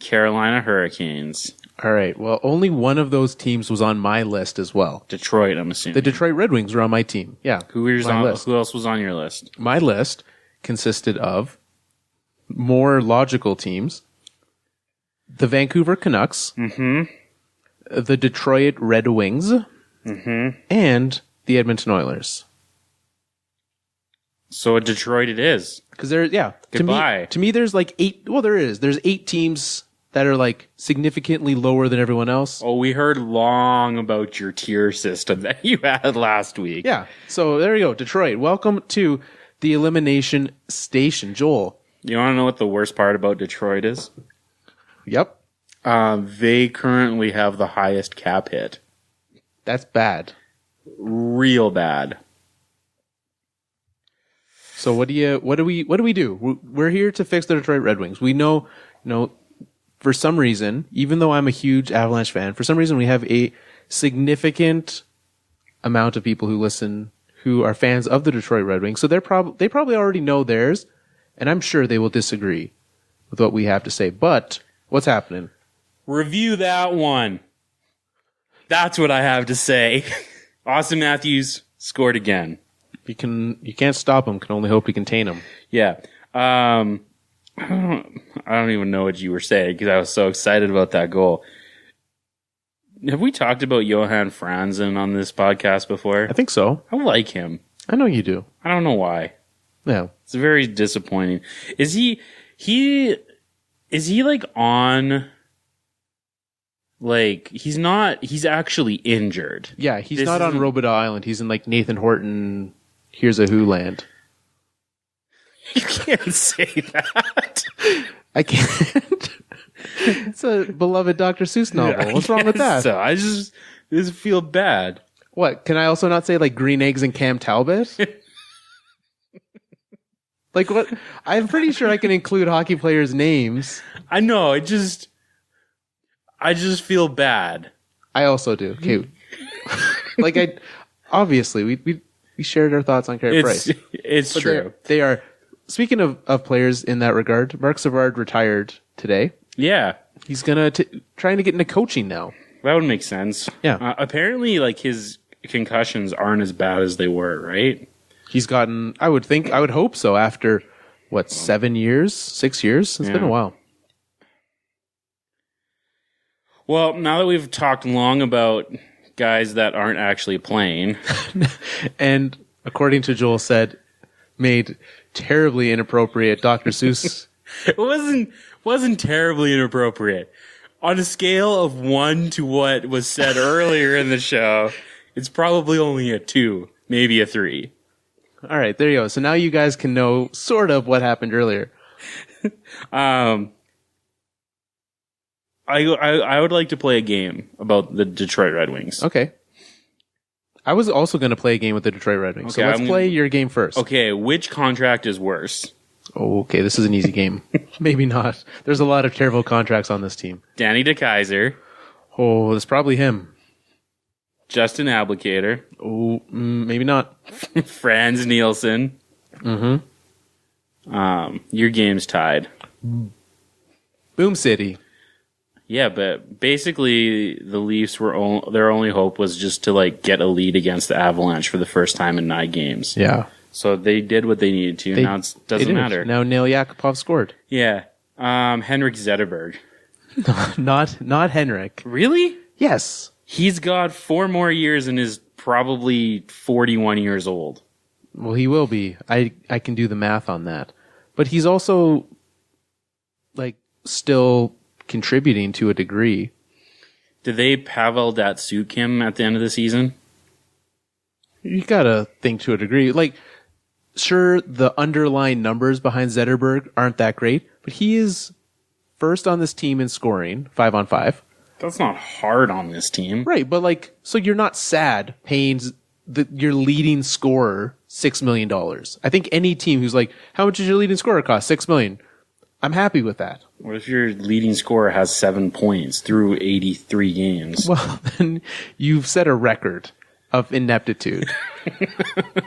Carolina Hurricanes. All right. Well, only one of those teams was on my list as well. Detroit, I'm assuming. The Detroit Red Wings were on my team. Yeah. Who else was on your list? My list consisted of more logical teams. The Vancouver Canucks. Mm-hmm. The Detroit Red Wings. Mm-hmm. And the Edmonton Oilers. So Detroit it is. Because Goodbye. To me, there's like 8. Well, there's 8 teams that are like significantly lower than everyone else. Oh, we heard long about your tier system that you had last week. Yeah. So there you go. Detroit. Welcome to the Elimination Station. Joel, You want to know what the worst part about Detroit is? Yep. They currently have the highest cap hit. That's bad. Real bad. So what do we do? We're here to fix the Detroit Red Wings. We know, for some reason, even though I'm a huge Avalanche fan, for some reason we have a significant amount of people who listen who are fans of the Detroit Red Wings. So they probably already know theirs, and I'm sure they will disagree with what we have to say. But what's happening? Review that one. That's what I have to say. Austin Matthews scored again. You can't stop him. Can only hope to contain him. Yeah. I don't even know what you were saying because I was so excited about that goal. Have we talked about Johan Franzen on this podcast before? I think so. I like him. I know you do. I don't know why. Yeah. It's very disappointing. Is he like on, like, he's actually injured. Yeah, he's not on Robidas Island. He's in like Nathan Horton, Here's a Who land. You can't say that. I can't. It's a beloved Dr. Seuss novel. What's wrong with that? So I just feel bad. What? Can I also not say like Green Eggs and Cam Talbot? Like what? I'm pretty sure I can include hockey players' names. I know. I just feel bad. I also do. Okay. Like obviously we shared our thoughts on Carey Price. It's true. They are. Speaking of players in that regard, Mark Savard retired today. Yeah. He's trying to get into coaching now. That would make sense. Yeah. Apparently, like, his concussions aren't as bad as they were, right? He's gotten, I would hope so, after, 6 years? It's been a while. Well, now that we've talked long about guys that aren't actually playing. And according to Joel said, made terribly inappropriate Dr. Seuss. It wasn't terribly inappropriate. On a scale of 1 to what was said earlier in the show, it's probably only a 2, maybe a 3. All right, there you go. So now you guys can know sort of what happened earlier. I would like to play a game about the Detroit Red Wings. Okay. I was also going to play a game with the Detroit Red Wings. Okay, so let's play your game first. Okay, which contract is worse? Oh, okay, this is an easy game. Maybe not. There's a lot of terrible contracts on this team. Danny DeKeyser. Oh, it's probably him. Justin Abelkader. Oh, maybe not. Franz Nielsen. Mm-hmm. Your game's tied. Boom City. Yeah, but basically the Leafs were their only hope was just to like get a lead against the Avalanche for the first time in 9 games. Yeah. So they did what they needed to. Now it doesn't matter. Now Neil Yakupov scored. Yeah. Henrik Zetterberg. Not Henrik. Really? Yes. He's got 4 more years and is probably 41 years old. Well, he will be. I can do the math on that. But he's also like still contributing to a degree. Did they Pavel Datsyuk him at the end of the season? You gotta think to a degree. Like, sure, the underlying numbers behind Zetterberg aren't that great, but he is first on this team in scoring, 5-on-5. That's not hard on this team. Right, but like, so you're not sad paying your leading scorer $6 million. I think any team who's like, how much does your leading scorer cost? $6 million. I'm happy with that. What if your leading scorer has 7 points through 83 games? Well, then you've set a record of ineptitude.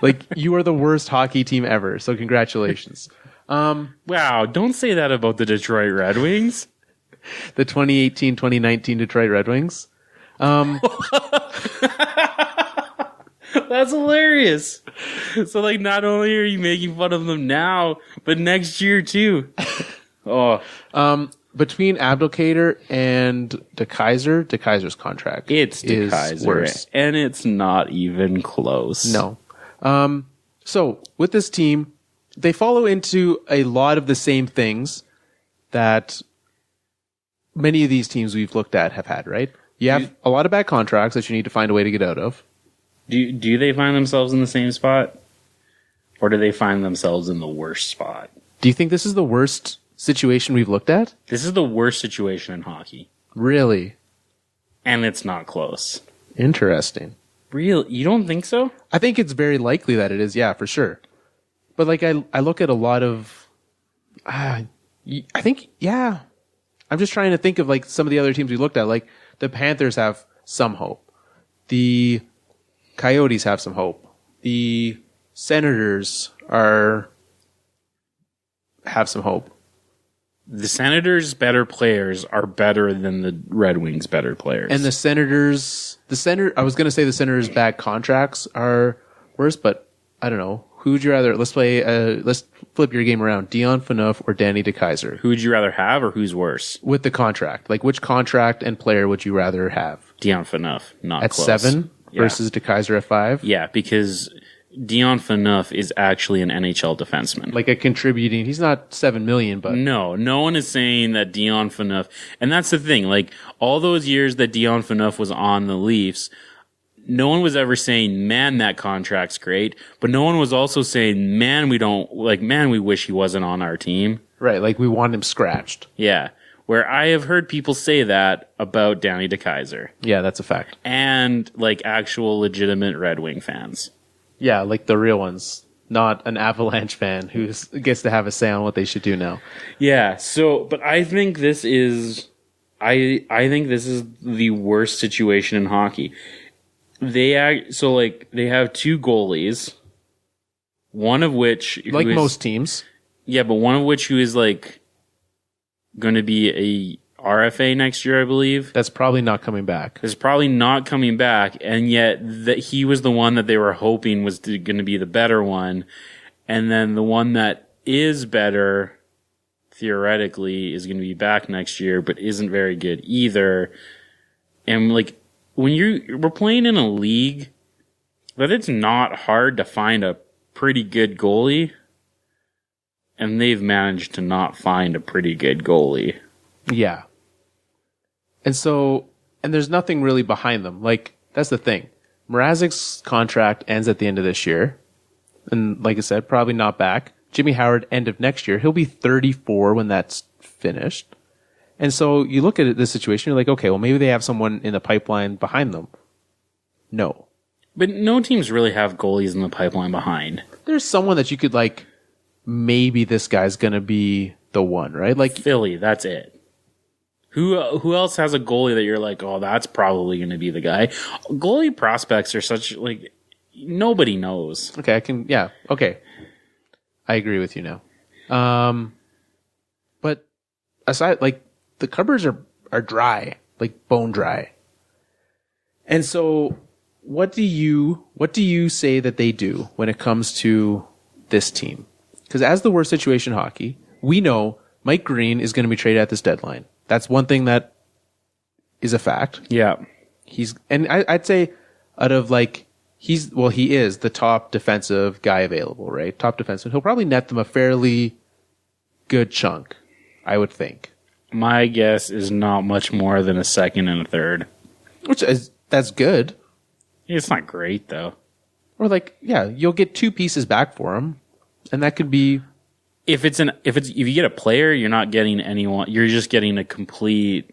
Like, you are the worst hockey team ever, so congratulations. Wow, don't say that about the Detroit Red Wings. The 2018-2019 Detroit Red Wings. That's hilarious. So, like, not only are you making fun of them now, but next year, too. Oh. Between Abdelkader and DeKeyser's contract is worse. And it's not even close. No. So, with this team, they follow into a lot of the same things that many of these teams we've looked at have had, right? You have a lot of bad contracts that you need to find a way to get out of. Do they find themselves in the same spot? Or do they find themselves in the worst spot? Do you think this is the worst situation we've looked at? This is the worst situation in hockey. Really? And it's not close. Interesting. Real? You don't think so? I think it's very likely that it is, yeah, for sure. But like I look at a lot of, I think, yeah. I'm just trying to think of like some of the other teams we looked at. Like the Panthers have some hope. The Coyotes have some hope. The Senators have some hope. The Senators' better players are better than the Red Wings' better players. And the Senators, I was going to say the Senators' bad contracts are worse, but I don't know. Who would you rather? Let's flip your game around. Dion Phaneuf or Danny DeKeyser? Who would you rather have, or who's worse? With the contract. Like, which contract and player would you rather have? Dion Phaneuf, not at close. 7 versus DeKeyser at 5? Yeah, because Dion Phaneuf is actually an NHL defenseman. Like a contributing, he's not $7 million, but no one is saying that Dion Phaneuf, and that's the thing, like all those years that Dion Phaneuf was on the Leafs, no one was ever saying, man, that contract's great, but no one was also saying, man, we wish he wasn't on our team. Right, like we want him scratched. Yeah, where I have heard people say that about Danny DeKeyser. Yeah, that's a fact. And like actual legitimate Red Wing fans. Yeah, like the real ones, not an Avalanche fan who gets to have a say on what they should do now. Yeah, but I think this is, I think this is the worst situation in hockey. They have 2 goalies, one of which like most teams. Yeah, but one of which who is like going to be a RFA next year, I believe. That's probably not coming back. It's probably not coming back, and yet that he was the one that they were hoping was going to be the better one, and then the one that is better, theoretically, is going to be back next year, but isn't very good either. And like when we're playing in a league that it's not hard to find a pretty good goalie, and they've managed to not find a pretty good goalie. Yeah. And there's nothing really behind them. Like, that's the thing. Mrazek's contract ends at the end of this year. And like I said, probably not back. Jimmy Howard, end of next year. He'll be 34 when that's finished. And so you look at this situation, you're like, okay, well, maybe they have someone in the pipeline behind them. No. But no teams really have goalies in the pipeline behind. There's someone that you could, like, maybe this guy's going to be the one, right? Like Philly, that's it. Who else has a goalie that you're like, oh, that's probably going to be the guy? Goalie prospects are such, like, nobody knows. Okay, okay. I agree with you now. But aside, like, the cupboards are dry, like bone dry. And so what do you say that they do when it comes to this team? Because as the worst situation in hockey, we know Mike Green is going to be traded at this deadline. That's one thing that is a fact. Yeah. I'd say out of like, he is the top defensive guy available, right? Top defenseman. He'll probably net them a fairly good chunk, I would think. My guess is not much more than a second and a third. That's good. It's not great though. Or like, yeah, you'll get 2 pieces back for him, and that could be. If you get a player, you're not getting anyone. You're just getting a complete.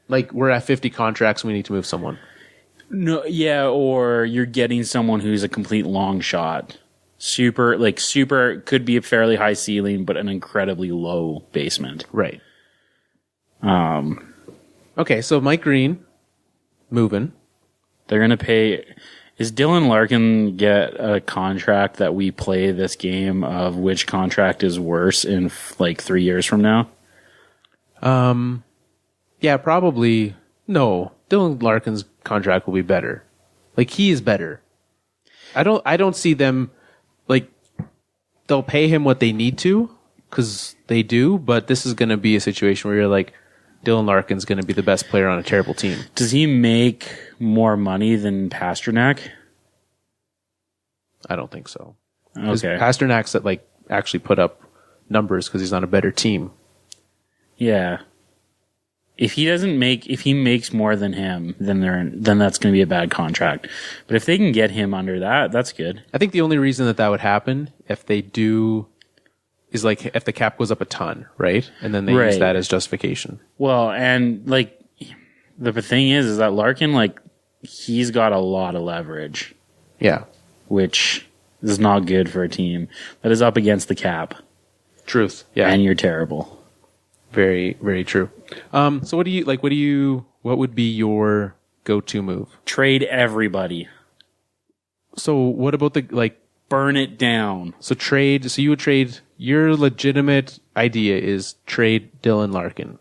Like, we're at 50 contracts, we need to move someone. No, yeah, or you're getting someone who's a complete long shot. Super could be a fairly high ceiling, but an incredibly low basement. Right. Okay, so Mike Green, moving. They're gonna pay. Is Dylan Larkin get a contract that we play this game of which contract is worse in like 3 years from now? Yeah, probably. No, Dylan Larkin's contract will be better. Like, he is better. I don't see them, like, they'll pay him what they need to, because they do, but this is going to be a situation where you're like, Dylan Larkin's going to be the best player on a terrible team. Does he make more money than Pasternak? I don't think so. Okay. Pasternak's that, like, actually put up numbers because he's on a better team. Yeah. If he makes more than him, then that's going to be a bad contract. But if they can get him under that, that's good. I think the only reason that would happen if they do is like if the cap goes up a ton, right? And then they use that as justification. Well, and like the thing is that Larkin, like, he's got a lot of leverage. Yeah. Which is not good for a team that is up against the cap. Truth. Yeah. And you're terrible. Very, very true. So what would be your go-to move? Trade everybody. So what about burn it down? So you would trade, your legitimate idea is trade Dylan Larkin.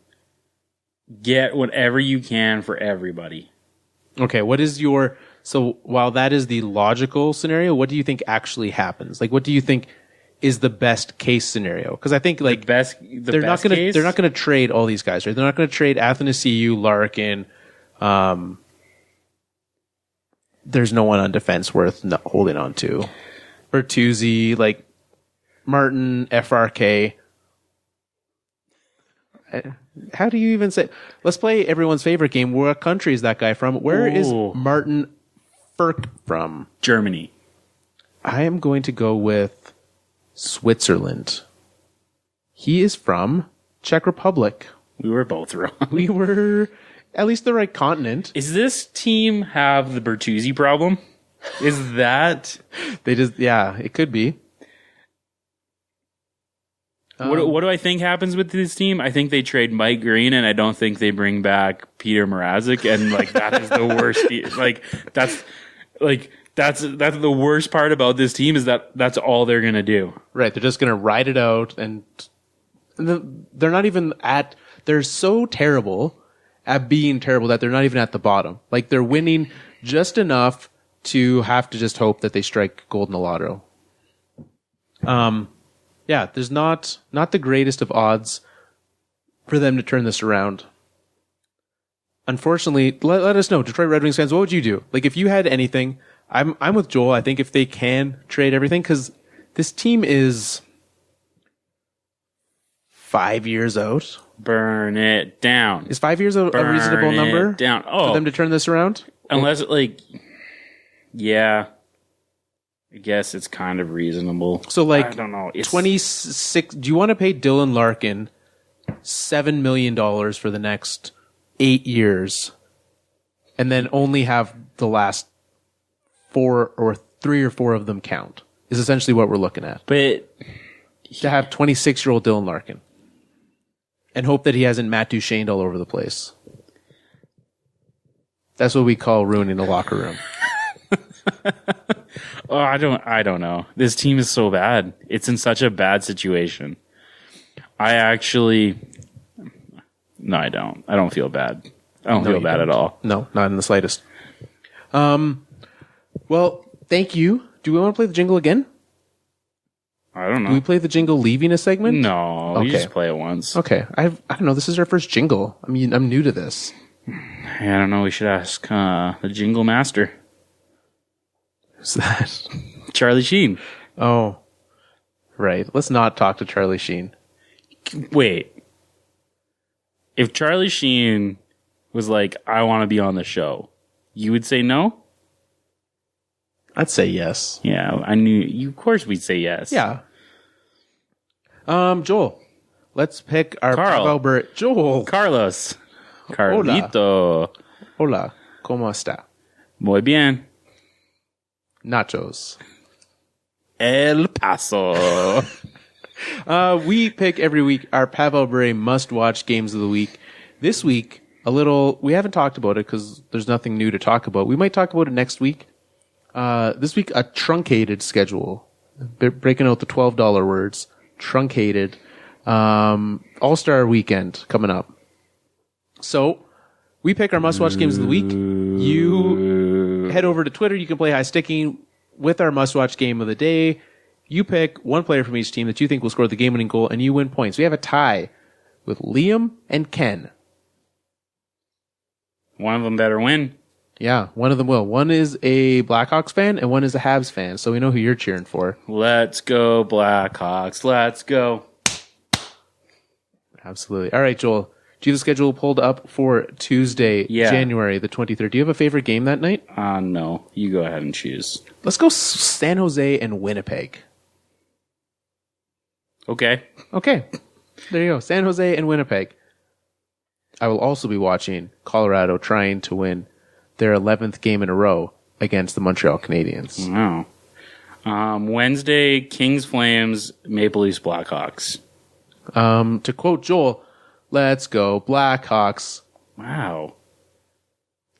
Get whatever you can for everybody. Okay, so while that is the logical scenario, what do you think actually happens? Like, what do you think is the best case scenario? Because I think they're not going to trade all these guys, right? They're not going to trade Athanasiou, Larkin. There's no one on defense worth holding on to. Bertuzzi, like Martin, FRK. How do you even say? Let's play everyone's favorite game. What country is that guy from? Where is Martin Ferk from? Germany. I am going to go with Switzerland. He is from Czech Republic. We were both wrong. We were at least the right continent. Is this team have the Bertuzzi problem? Is that it could be. What do I think happens with this team? I think they trade Mike Green, and I don't think they bring back Peter Mrazek, and like that is the worst. That's the worst part about this team is that that's all they're gonna do. Right, they're just gonna ride it out, and they're not even at. They're so terrible at being terrible that they're not even at the bottom. Like they're winning just enough to have to just hope that they strike gold in the lotto. Yeah, there's not the greatest of odds for them to turn this around. Unfortunately, let us know, Detroit Red Wings fans, what would you do? Like, if you had anything, I'm with Joel. I think if they can trade everything, because this team is 5 years out. Burn it down. Is 5 years a reasonable number for them to turn this around? Unless, yeah. I guess it's kind of reasonable. So, I don't know. 26. Do you want to pay Dylan Larkin $7 million for the next 8 years, and then only have the last 4 or 3 or 4 of them count? Is essentially what we're looking at. But to have 26-year-old Dylan Larkin, and hope that he hasn't Matt Duchene all over the place. That's what we call ruining the locker room. Oh, I don't know. This team is so bad. It's in such a bad situation. I don't feel bad. I don't feel bad at all. No, not in the slightest. Well, thank you. Do we want to play the jingle again? I don't know. Do we play the jingle leaving a segment? No, okay. You just play it once. Okay. I don't know. This is our first jingle. I mean, I'm new to this. I don't know. We should ask the jingle master. Who's that? Charlie Sheen. Oh, right. Let's not talk to Charlie Sheen. Wait. If Charlie Sheen was like, I want to be on the show, you would say no? I'd say yes. Yeah, I knew you. Of course we'd say yes. Yeah. Joel, let's pick our Joel. Carlos. Carlito. Hola. ¿Cómo está? Muy bien. Nachos. El Paso. We pick every week our Pavel Bure must-watch games of the week. This week, we haven't talked about it because there's nothing new to talk about. We might talk about it next week. This week, a truncated schedule. Breaking out the $12 words. Truncated. All-Star weekend coming up. So, we pick our must-watch games of the week. You head over to Twitter. You can play High Sticking with our must-watch game of the day. You pick one player from each team that you think will score the game-winning goal, and you win points. We have a tie with Liam and Ken. One of them better win. Yeah, one of them will. One is a Blackhawks fan, and one is a Habs fan, so we know who you're cheering for. Let's go, Blackhawks. Let's go. Absolutely. All right, Joel. Do you have the schedule pulled up for Tuesday, January the 23rd? Do you have a favorite game that night? No. You go ahead and choose. Let's go San Jose and Winnipeg. Okay. Okay. There you go. San Jose and Winnipeg. I will also be watching Colorado trying to win their 11th game in a row against the Montreal Canadiens. Wow. Wednesday, Kings, Flames, Maple Leafs, Blackhawks. To quote Joel, let's go Blackhawks. Wow.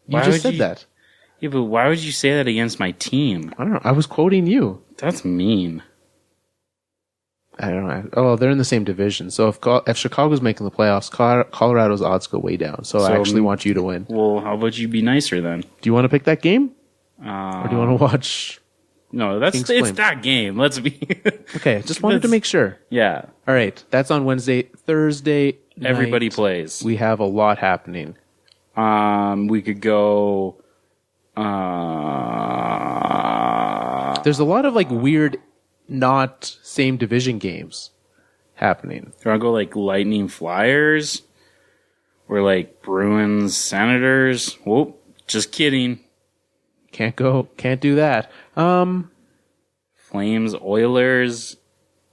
You Why just would said you- that. Yeah, but why would you say that against my team? I don't know. I was quoting you. That's mean. I don't know. Oh, they're in the same division. So if Chicago's making the playoffs, Colorado's odds go way down. So I actually want you to win. Well, how about you be nicer then? Do you want to pick that game? Or do you want to watch? No, it's Flames? that game. Let's be. Okay, just wanted to make sure. Yeah. All right, that's on Wednesday. Thursday night, Everybody plays. We have a lot happening. We could go. There's a lot of like weird, not same division games happening. Do you want to go like Lightning Flyers? Or like Bruins Senators? Whoop. Just kidding. Can't do that. Flames Oilers.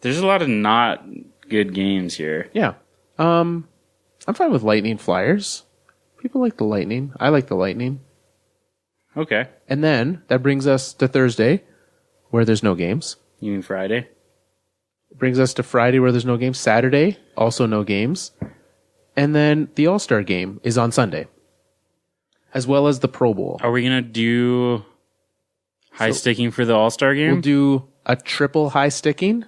There's a lot of not good games here. Yeah. I'm fine with Lightning Flyers. People like the Lightning. I like the Lightning. Okay. And then that brings us to Thursday, where there's no games. You mean Friday? Brings us to Friday, where there's no games. Saturday, also no games. And then the All-Star game is on Sunday, as well as the Pro Bowl. Are we going to do high sticking for the All-Star game? We'll do a triple high sticking,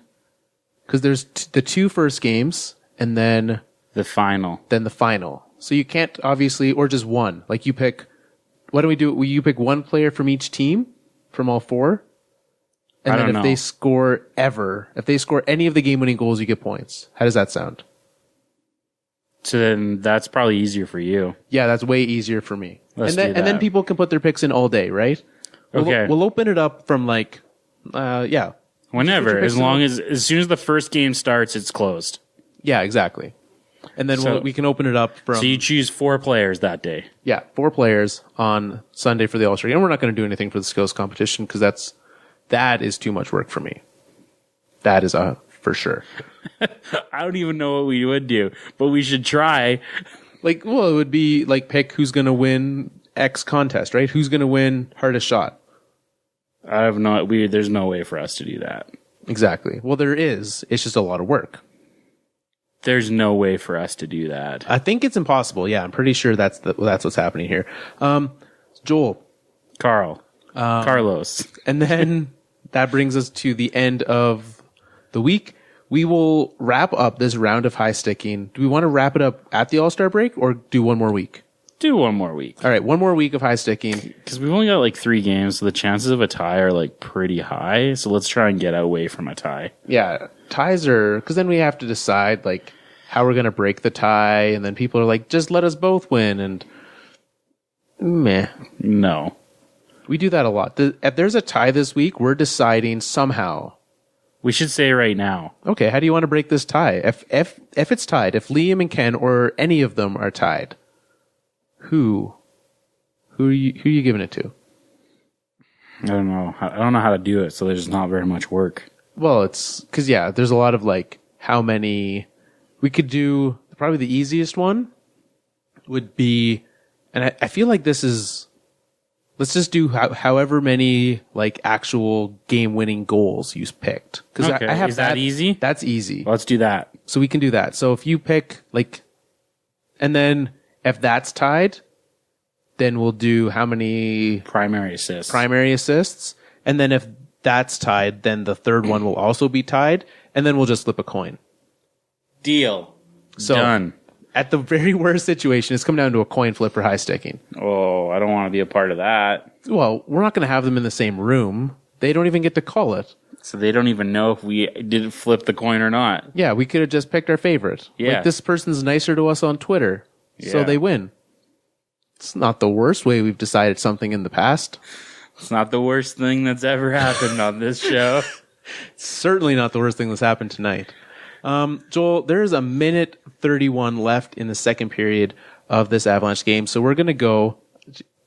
because there's the two first games, and then the final. the final. So you can't, obviously, or just one. Like you pick, why don't we do it? Will you pick one player from each team, from all four? And I then don't if know. if they score any of the game-winning goals, you get points. How does that sound? So then that's probably easier for you. Yeah, that's way easier for me. Let's and then do and then that. people can put their picks in all day, right? Okay. We'll open it up from like, yeah. Whenever, picks as soon as the first game starts, it's closed. Yeah, exactly. And then So- we can open it up from, So you choose 4 players that day. 4 players on Sunday for the All-Star game. And we're not going to do anything for the skills competition because that is too much work for me. That is for sure. I don't even know what we would do, but we should try. Like, well, it would be like pick who's going to win X contest, right? Who's going to win hardest shot? I have no. There's no way for us to do that. Exactly. Well, there is. It's just a lot of work. There's no way for us to do that. I think it's impossible. Yeah, I'm pretty sure that's what's happening here. Joel, Carlos. and then that brings us to the end of the week. We will wrap up this round of high sticking. Do we want to wrap it up at the All-Star break or do one more week? Do one more week. All right, one more week of high sticking. Because we've only got like 3 games, so the chances of a tie are like pretty high. So let's try and get away from a tie. Yeah, ties are, because then we have to decide like how we're going to break the tie, and then people are like, just let us both win, and meh. No. We do that a lot. If there's a tie this week, we're deciding somehow. We should say right now. Okay, how do you want to break this tie? If it's tied, if Liam and Ken or any of them are tied, who are you giving it to? I don't know. I don't know how to do it, so there's not very much work. Well, it's because there's a lot of like how many we could do. Probably the easiest one would be, and I feel like this is. Let's just do however many like actual game-winning goals you picked. Because Okay, I have is that easy? That's easy. Let's do that. So we can do that. So if you pick like, and then if that's tied, then we'll do how many Primary assists. primary assists. And then if that's tied, then the third one will also be tied. And then we'll just flip a coin. Deal. So Done. at the very worst situation, it's come down to a coin flip or high sticking. Oh, I don't want to be a part of that. Well, we're not going to have them in the same room. They don't even get to call it. So they don't even know if we did flip the coin or not. Yeah, we could have just picked our favorite. Yeah. Like this person's nicer to us on Twitter. So Yeah. they win. It's not the worst way we've decided something in the past. It's not the worst thing that's ever happened on this show. Certainly not the worst thing that's happened tonight. Joel, there's a minute 31 left in the second period of this Avalanche game. So we're going to go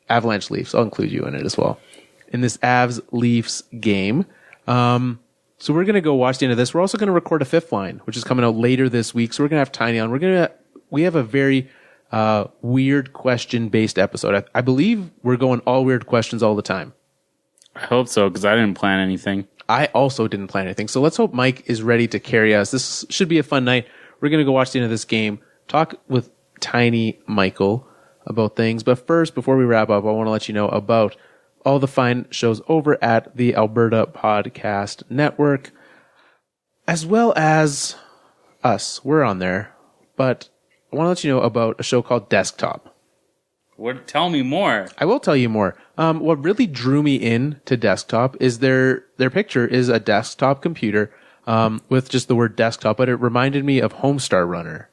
Avalanche Leafs. I'll include you in it as well. In this Avs Leafs game. So we're going to go watch the end of this. We're also going to record a fifth line, which is coming out later this week. So we're going to have Tiny on. We have a very weird question-based episode. I believe we're going all weird questions all the time. I hope so, because I didn't plan anything. I also didn't plan anything. So let's hope Mike is ready to carry us. This should be a fun night. We're going to go watch the end of this game, talk with Tiny Michael about things. But first, before we wrap up, I want to let you know about all the fine shows over at the Alberta Podcast Network, as well as us. We're on there. But I want to let you know about a show called Desktop. Tell me more. I will tell you more. What really drew me in to Desktop is their picture is a desktop computer with just the word desktop, but it reminded me of Homestar Runner.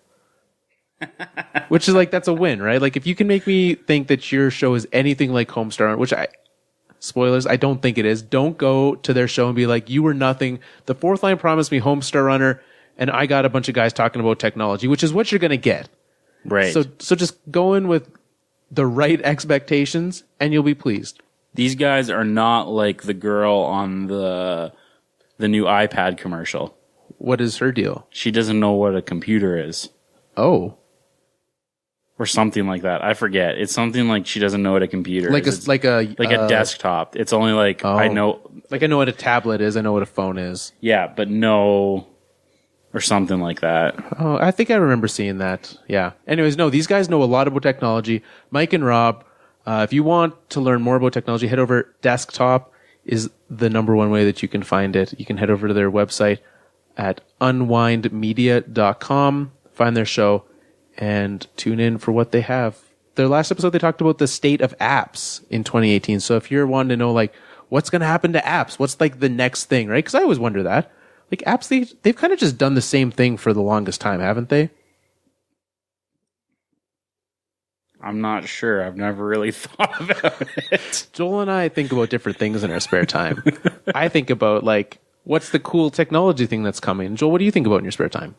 Which is like, that's a win, right? Like, if you can make me think that your show is anything like Homestar Runner, which spoilers, I don't think it is. Don't go to their show and be like, you were nothing. The fourth line promised me Homestar Runner, and I got a bunch of guys talking about technology, which is what you're going to get. Right. So just go in with the right expectations, and you'll be pleased. These guys are not like the girl on the new iPad commercial. What is her deal? She doesn't know what a computer is. Oh. Or something like that. I forget. It's something like she doesn't know what a computer is. Like a desktop. It's only like, I know. Like, I know what a tablet is. I know what a phone is. Yeah, but no, or something like that. Oh, I think I remember seeing that. Yeah. Anyways, no, these guys know a lot about technology. Mike and Rob, if you want to learn more about technology, head over. Desktop is the number one way that you can find it. You can head over to their website at unwindmedia.com, find their show, and tune in for what they have. Their last episode, they talked about the state of apps in 2018. So if you're wanting to know, like, what's going to happen to apps? What's like the next thing, right? Because I always wonder that. Like, apps, they've kind of just done the same thing for the longest time, haven't they? I'm not sure. I've never really thought about it. Joel and I think about different things in our spare time. I think about, like, what's the cool technology thing that's coming? Joel, what do you think about in your spare time?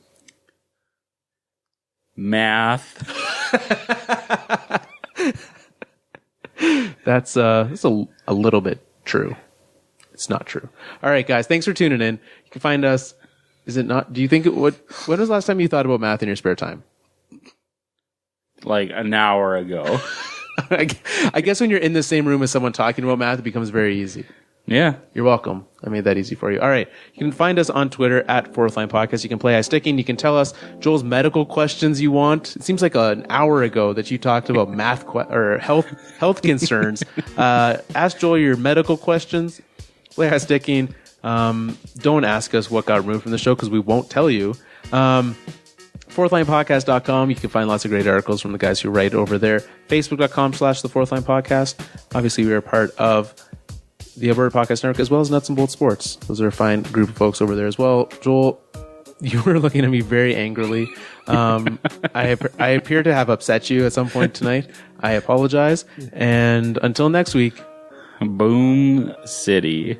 Math. That's a little bit true. It's not true. All right, guys, thanks for tuning in. You can find us. Is it not? Do you think when was the last time you thought about math in your spare time? Like an hour ago. I guess when you're in the same room as someone talking about math, it becomes very easy. Yeah. You're welcome. I made that easy for you. All right. You can find us on Twitter at Fourth Line Podcast. You can play iSticking. You can tell us Joel's medical questions you want. It seems like an hour ago that you talked about math or health concerns. Ask Joel your medical questions. Play iSticking. Don't ask us what got removed from the show because we won't tell you. fourthlinepodcast.com. You can find lots of great articles from the guys who write over there. Facebook.com/The Fourth Line Podcast. Obviously, we are part of the Alberta Podcast Network, as well as Nuts and Bolts Sports. Those are a fine group of folks over there as well. Joel, you were looking at me very angrily. I appear to have upset you at some point tonight. I apologize. And until next week, Boom City.